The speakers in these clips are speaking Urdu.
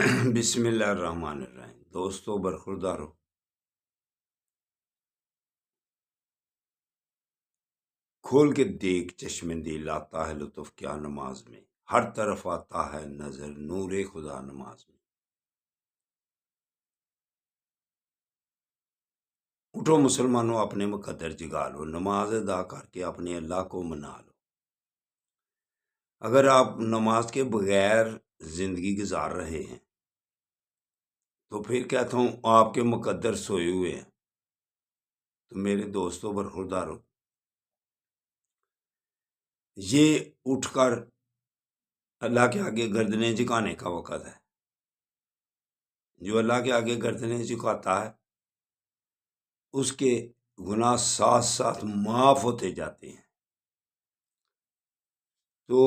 بسم اللہ الرحمن الرحیم۔ دوستو برخوردارو، کھول کے دیکھ چشم دل، آتا ہے لطف کیا نماز میں، ہر طرف آتا ہے نظر نور خدا نماز میں۔ اٹھو مسلمانوں، اپنے مقدر جگا لو، نماز ادا کر کے اپنے اللہ کو منا لو۔ اگر آپ نماز کے بغیر زندگی گزار رہے ہیں تو پھر کہتا ہوں آپ کے مقدر سوئے ہوئے ہیں۔ تو میرے دوستو برخوردارو، یہ اٹھ کر اللہ کے آگے گردنیں جھکانے کا وقت ہے۔ جو اللہ کے آگے گردنیں جھکاتا ہے اس کے گناہ ساتھ ساتھ معاف ہوتے جاتے ہیں۔ تو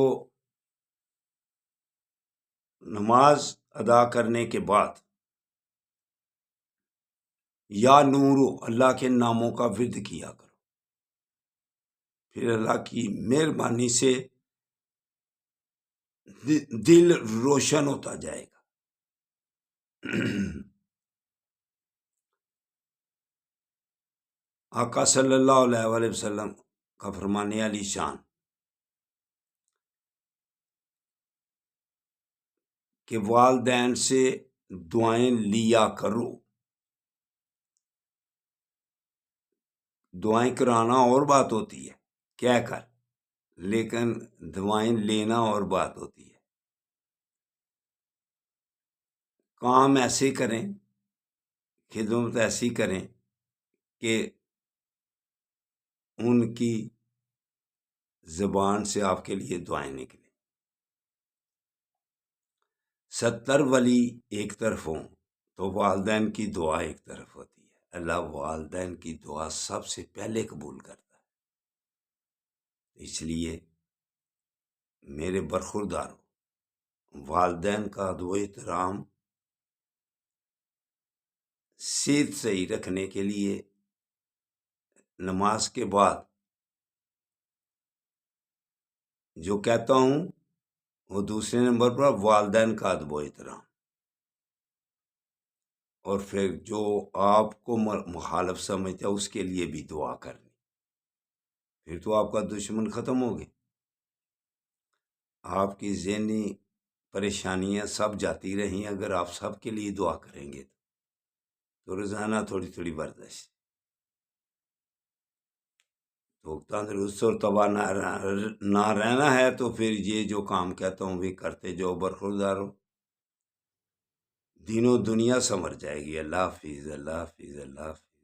نماز ادا کرنے کے بعد یا نورو اللہ کے ناموں کا ورد کیا کرو، پھر اللہ کی مہربانی سے دل روشن ہوتا جائے گا۔ آقا صلی اللہ علیہ وآلہ وسلم کا فرمانے علی شان کہ والدین سے دعائیں لیا کرو۔ دعائیں کرانا اور بات ہوتی ہے کہہ کر، لیکن دعائیں لینا اور بات ہوتی ہے۔ کام ایسے کریں، خدمت ایسی کریں کہ ان کی زبان سے آپ کے لیے دعائیں نکلیں۔ 70 ولی ایک طرف ہوں تو والدین کی دعا ایک طرف ہوتی ہے۔ اللہ والدین کی دعا سب سے پہلے قبول کرتا ہے۔ اس لیے میرے برخورداروں، والدین کا ادب و احترام صحت صحیح رکھنے کے لیے نماز کے بعد جو کہتا ہوں وہ دوسرے نمبر پر والدین کا ادب و احترام، اور پھر جو آپ کو مخالف سمجھتا ہے اس کے لیے بھی دعا کرنی، پھر تو آپ کا دشمن ختم ہو گیا۔ آپ کی ذہنی پریشانیاں سب جاتی رہیں اگر آپ سب کے لیے دعا کریں گے تو روزانہ تھوڑی تھوڑی ورزش تو تندرست اور تباہ نہ رہنا ہے، تو پھر یہ جو کام کہتا ہوں بھی کرتے جو برخوردارو، دین و دنیا سنور جائے گی۔ اللہ حافظ، اللہ حافظ، اللہ حافظ۔